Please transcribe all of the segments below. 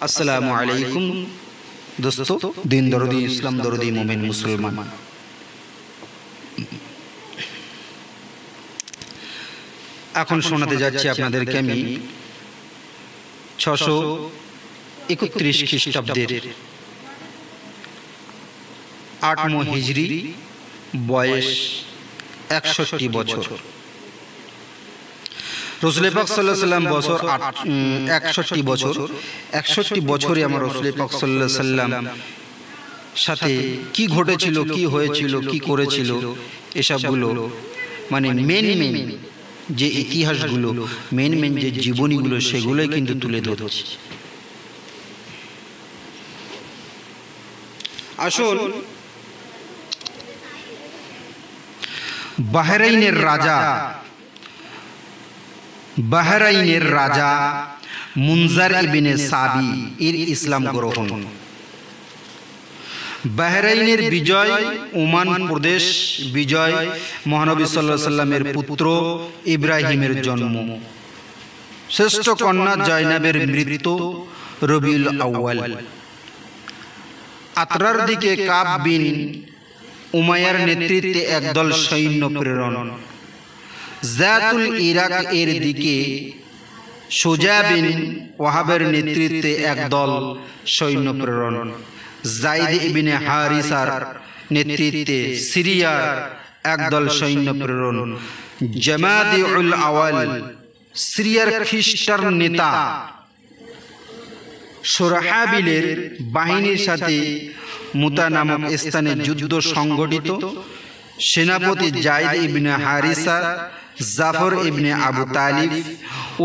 আসসালামু আলাইকুম দোস্ত, দিন দরদি, ইসলাম দরদি, মোমেন মুসলমান। এখন শোনাতে যাচ্ছি আপনাদেরকে আমি 631 খ্রিস্টাব্দের 8 হিজরি, বয়স 61 বছর। রসুল পাক সাল্লাল্লাহু আলাইহি সাল্লাম বছর 61 বছর। 61 বছরে আমার রসুল পাক সাল্লাল্লাহু আলাইহি সাল্লাম সাথে কি ঘটেছিল, কি হয়েছিল, কি করেছিল, এসবগুলো মানে মেন যে ইতিহাসগুলো, মেন যে জীবনীগুলো, সেগুলোই কিন্তু তুলে ধরছি। আসল বাহরাইনের রাজা মুনজার ইবনে সাবি এর ইসলাম গ্রহণ, বাহরাইনের বিজয়, ওমান প্রদেশ বিজয়, মহানবী সাল্লাল্লাহু আলাইহি সাল্লামের পুত্র ইব্রাহিমের জন্ম, শ্রেষ্ঠ কন্যা জয়নাবের মৃত্যু, রবিউল আউয়াল, আতরার দিকে কাব বিন উমাইয়ার নেতৃত্বে একদল সৈন্য প্রেরণ, জাতুল ইরাক এর দিকে সুজা বিন ওয়াহাবের নেতৃত্বে একদল সৈন্য প্রেরণ, যায়েদ ইবনে হারিসার নেতৃত্বে সিরিয়ার একদল সৈন্য প্রেরণ, জামাদিউল আওয়াল সিরিয়ার খ্রিস্টান নেতা সুরাহাবিলের বাহিনীর সাথে মুতা নামক স্থানে যুদ্ধ সংগঠিত, সেনাপতি যায়েদ ইবনে হারিসা, জাফর ইবনে আবু তালিব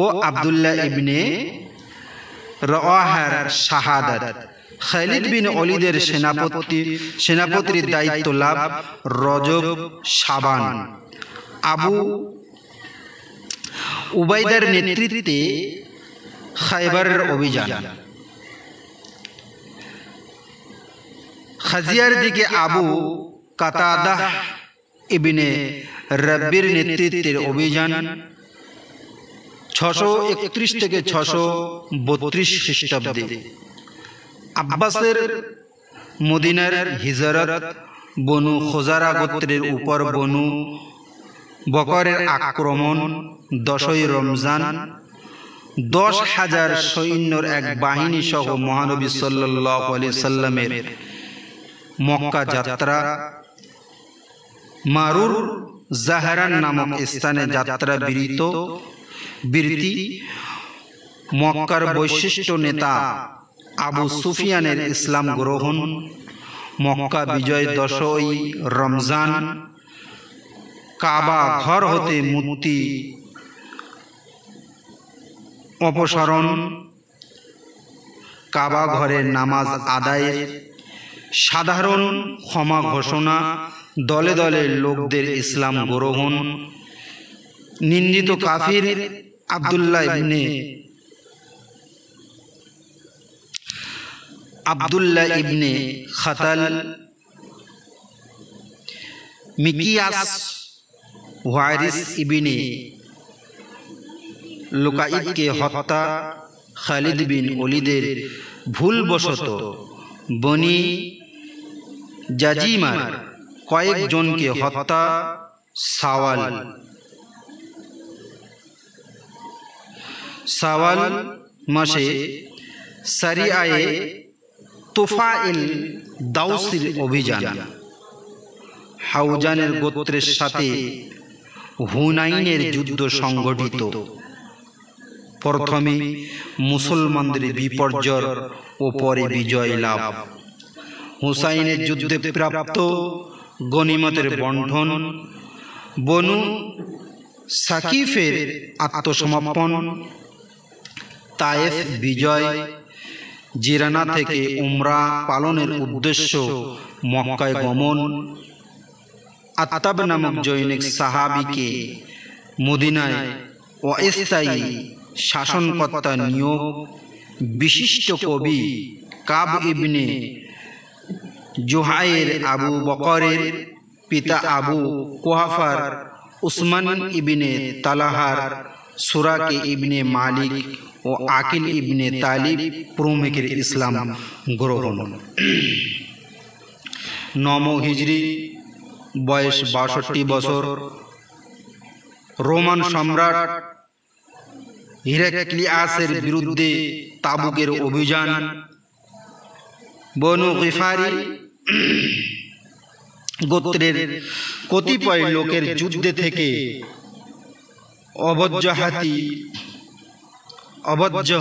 ও আব্দুল্লাহ ইবনে রওয়াহার শাহাদাত, খালিদ বিন ওয়ালিদের সেনাপতির দায়িত্ব লাভ, রজব শাবান, আবু উবাইদার নেতৃত্বে খায়বারের অভিযান, খাজিয়ার দিকে আবু কাতাদাহ ইবনে রাব্বির নেতৃত্বের অভিযান, 631 থেকে 632 খ্রিস্টাব্দে আব্বাসের মদিনার হিজরত, বনু খোজারা গোত্রের উপর বনু বকরের আক্রমণ, 10ই রমজান, 10,000 সৈন্যর এক বাহিনী সহ মহানবী সাল্লাল্লাহু আলাইহি সাল্লামের মক্কা যাত্রা, মারুর জাহরান নামক স্থানে যাত্রা বীরতি, মক্কার বৈশিষ্ট্য নেতা আবু সুফিয়ানের ইসলাম গ্রহণ, মক্কা বিজয়, 10ই রমজান, কাবা ঘর হতে মূর্তি অপসারণ, কাবা ঘরে নামাজ আদায়ের, সাধারণ ক্ষমা ঘোষণা, দলে দলে লোকদের ইসলাম গ্রহণ, নিন্দিত কাফির আব্দুল্লাহ ইবনে খাতাল, মিকিয়াস ওয়ারিস ইবনে লুকাইদকে হত্যা, খালিদ বিন ওয়ালিদের ভুলবশত বনি জাজিমার কয়েকজনকে হত্যা, সাওয়াল মাসে সারিয়ায়ে তুফাইল দাউসির অভিযান, হাউজানের গোত্রের সাথে হুনাইনের যুদ্ধ সংগঠিত, প্রথমে মুসলমানদের বিপর্যয় ও পরে বিজয় লাভ, হুসাইনের যুদ্ধে প্রাপ্ত গনিমতের বণ্টন, বনু সাকিফের আত্মসমর্পণ, তায়েফ বিজয়, জিরানা থেকে উমরা পালনের উদ্দেশ্য মক্কায় গমন, আত্তাব নামক জৈনিক সাহাবীকে মদিনায় অস্থায়ী শাসনকর্তা নিয়োগ, বিশিষ্ট কবি কাব ইবনে জুহাইর আবু বকরের পিতা আবু কুহাফার উসমান ইবনে তালাহার সুরাকে ইবনে মালিক ও আকিল ইবনে তালিব প্রমুখের ইসলাম গ্রহণ। 9 হিজরি, বয়স 62 বছর। রোমান সম্রাট হিরাক্লিয়াসের বিরুদ্ধে তাবুকের অভিযান। বনু গিফারি গোত্রের কতিপয় লোকের যুদ্ধে থেকে অবজ্জ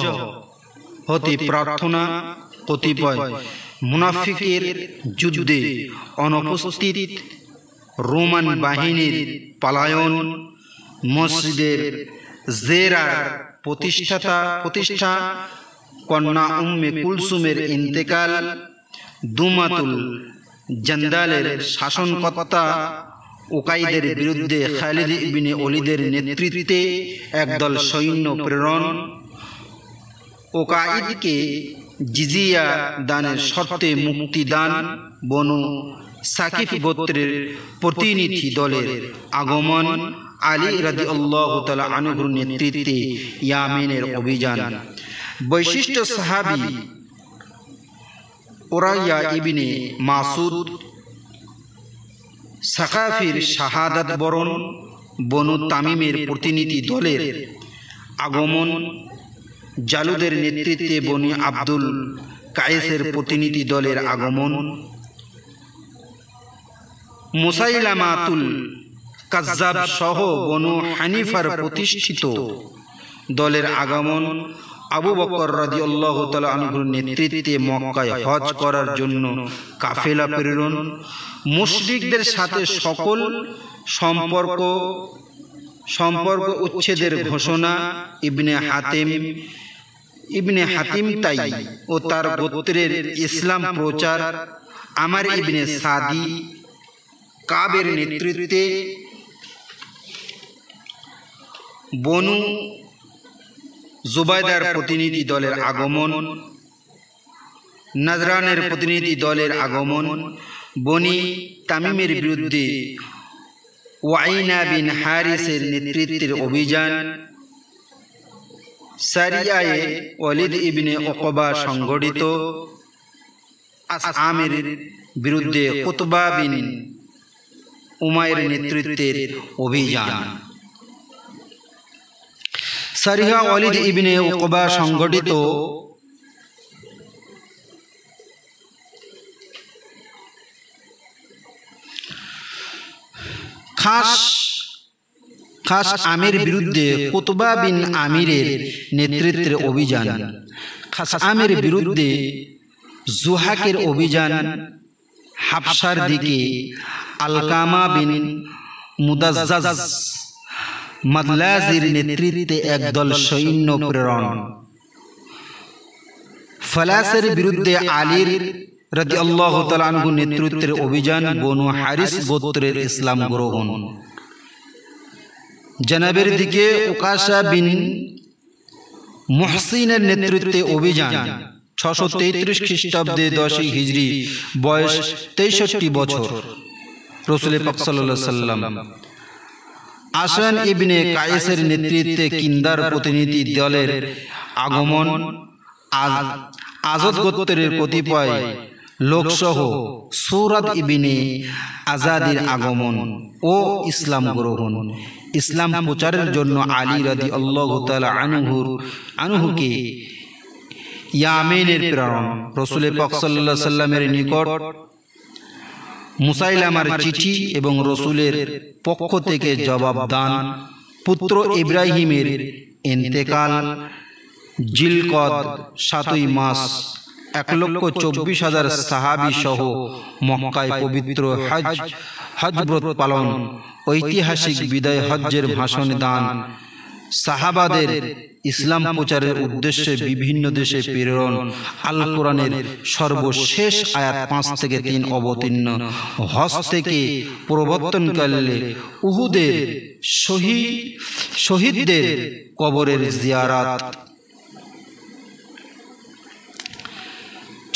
হতে প্রার্থনা। কতিপয় মুনাফিকের যুদ্ধে অনুপস্থিত রোমান বাহিনীর পলায়ন। মসজিদের জেরার প্রতিষ্ঠা কন্যা উম্মে কুলসুমের ইন্তেকাল। দুমাতুল জান্দালের শাসনকর্তা উকাইদের বিরুদ্ধে খালিদ ইবনে ওলীদের নেতৃত্বে একদল সৈন্য প্রেরণ। উকাইদকে জিজিয়া দানের শর্তে মুক্তিদান। বনু সাকিফ গোত্রের প্রতিনিধি দলের আগমন। আলী রাদিয়াল্লাহু তাআলা আনহুর নেতৃত্বে ইয়ামেনের অভিযান। বৈশিষ্ট্য সাহাবী উরাইয়া ইবনে মাসুদ সাকাফির শাহাদাত বরণ। বনু তামিমের প্রতিনিধি দলের আগমন। জালুদের নেতৃত্বে বনি আব্দুল কায়েসের প্রতিনিধি দলের আগমন। মুসাইলামাতুল কাজ্জাব সহ বনু হানিফার প্রতিষ্ঠিত দলের আগমন। আবু বকর রাদিয়াল্লাহু তাআলা আনহুর নেতৃত্বে মক্কায় হজ করার জন্য কাফেলা প্রেরণ। মুশরিকদের সাথে সকল সম্পর্ক উচ্ছেদের ঘোষণা। ইবনে হাতিম তাই ও তার গোত্রের ইসলাম প্রচার। আমার ইবনে সাদি কাবের নেতৃত্বে বনু জুবাইদার প্রতিনিধি দলের আগমন। নাজরানের প্রতিনিধি দলের আগমন। বনি তামিমের বিরুদ্ধে ওয়াইনা বিন হারিসের নেতৃত্বের অভিযান। সারিয়ায়ে ওয়ালিদ ইবনে উকবা সংগঠিত। আসআমের বিরুদ্ধে কুতবা বিন উমাইর নেতৃত্বের অভিযান। সারিয়া ওয়ালিদ ইবনে উকবা সংগঠিত খাস আমের বিরুদ্ধে কুতবা বিন আমিরের নেতৃত্বের অভিযান। খাস আমের বিরুদ্ধে জুহাকের অভিযান। হাবশার দিকে আলকামা বিন মুদাজ্জাজ মাদলাজির নেতৃত্বে একদল সৈন্য প্রেরণ। ফালাসের বিরুদ্ধে আলীর রাদিয়াল্লাহু তাআলা আনহু নেতৃত্বের অভিযান। বনু হারিস গোত্রের ইসলাম গ্রহণ। জানাবের দিকে উকাশা বিন মুহসিনের নেতৃত্বে অভিযান। 633 খ্রিস্টাব্দে 10 হিজরি, বয়স 63 বছর। রাসূল পাক সাল্লাল্লাহু আলাইহি সাল্লাম। আসান ইবনে কায়েসের নেতৃত্বে কিন্দার প্রতিনিধি দলের আগমন। আজদ গোত্রের কতিপয় লোকসহ সূরাত ইবনে আজাদির আগমন ও ইসলাম গ্রহণ। ইসলাম প্রচারের জন্য আলী রাদিয়াল্লাহু তাআলা আনহুকে ইয়ামেনের প্রেরণ। রাসূল পাক সাল্লাল্লাহু আলাইহি সাল্লামের নিকট মুসাইলামার চিঠি এবং রাসূলের পক্ষ থেকে জবাব দান। পুত্র ইব্রাহিমের ইন্তেকাল। জিলকদ 7ই মাস 1,24,000 সাহাবী সহ মক্কায় পবিত্র হজ ব্রত পালন। ঐতিহাসিক বিদায় হজ্জের ভাষণ দান। সাহাবাদের ইসলাম প্রচারের উদ্দেশ্যে বিভিন্ন দেশে প্রেরণ। আল কোরআনের সর্বশেষ আয়াত 5 থেকে 3 অবতীর্ণ। হজ থেকে প্রবর্তনকালে উহুদের শহীদদের কবরের জিয়ারাত।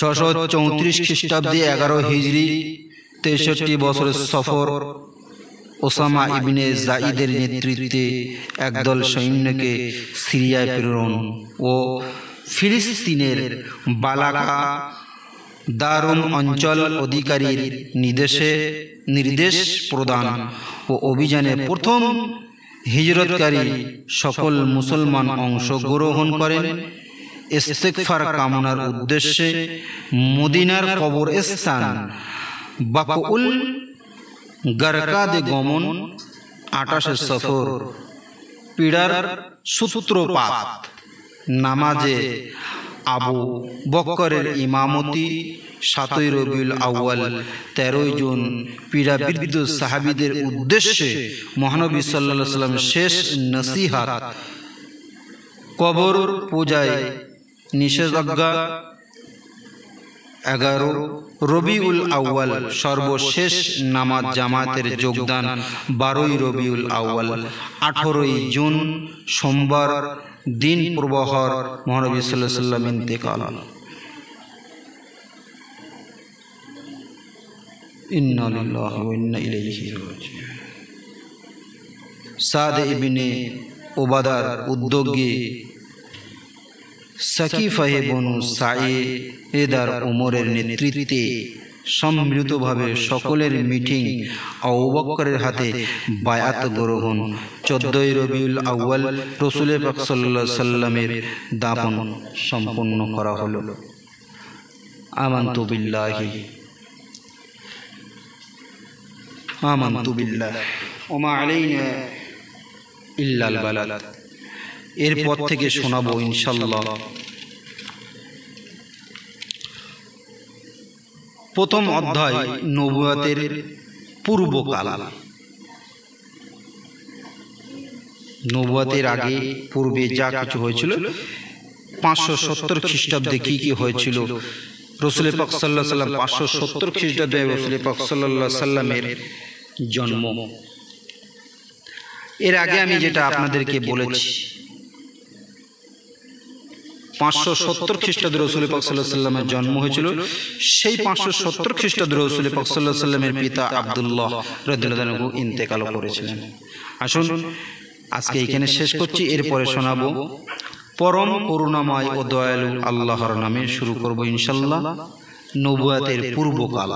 634 খ্রিস্টাব্দে 11 হিজরি, 63 বছরের সফর। ওসামা ইবনে জাইদের নেতৃত্বে একদল সৈন্যকে সিরিয়ায় প্রেরণ ও ফিলিস্তিনের বালাকা দারুম অঞ্চল অধিকারীর নির্দেশ প্রদান ও অভিযানে প্রথম হিজরতকারী সকল মুসলমান অংশগ্রহণ করেন। ইস্তেগফার কামনার উদ্দেশ্যে মদিনার কবরস্থান বাকউল গারকাদে গমন। 28 সফর পীড়ার সূত্রপাত। নামাজে আবু বকরের ইমামতি। 7 রবিউল আউয়াল 13 জুন পীড়াবৃদ্ধ সাহাবীদের উদ্দেশ্যে মহানবী সাল্লাল্লাহু আলাইহি ওয়াসাল্লাম শেষ নসিহত। কবর পূজায় নিষেধাজ্ঞা। 11 রবিউল আউয়াল সর্বশেষ নামাজ জামাতের যোগদান। 12 রবিউল আউয়াল 18 জুন সোমবার দিন প্রহর মহানবী সাল্লাল্লাহু আলাইহি ওয়াসাল্লাম ইন্তেকাল। ইন্না লিল্লাহি ওয়া ইন্না ইলাইহি রাজিউন। সাদ ইবনে উবাদার উদ্যোগে সাকিফায়ে বনু সাঈদার ওমরের নেতৃত্বে সম্মিলিতভাবে সকলের মিটিং আবু বকরের হাতে বায়াত গ্রহণ। 14 রবিউল আউয়াল রাসূল পাক সাল্লাল্লাহু আলাইহি ওয়াসাল্লামের দাফন সম্পন্ন করা হলো। আমানতু বিল্লাহি ওয়া মা আলাইনা ইল্লাল বালাগ। এরপর থেকে শোনাবো ইনশাআল্লাহ প্রথম অধ্যায় নবুয়তের পূর্বকাল। নবুয়তের আগে পূর্বে যা কিছু হয়েছিল, 570 খ্রিস্টাব্দে কি কি হয়েছিল, রাসূল পাক সাল্লাল্লাহু আলাইহি ওয়াসাল্লাম 570 খ্রিস্টাব্দে রাসূল পাক সাল্লাল্লাহু আলাইহি ওয়াসাল্লামের জন্ম। এর আগে আমি যেটা আপনাদেরকে বলেছি, 570 খ্রিস্টাব্দে রাসূল পাক সাল্লাল্লাহু আলাইহি ওয়াসাল্লামের জন্ম হয়েছিল। সেই 570 খ্রিস্টাব্দে রাসূল পাক সাল্লাল্লাহু আলাইহি ওয়াসাল্লামের পিতা আব্দুল্লাহ রাদিয়াল্লাহু আনহু ইন্তেকাল করেছিলেন। আসুন আজকে এখানে শেষ করছি, এরপরে শোনাবো পরম করুণাময় ও দয়ালু আল্লাহর নামে শুরু করব ইনশাআল্লাহ নবুয়তের পূর্বকাল।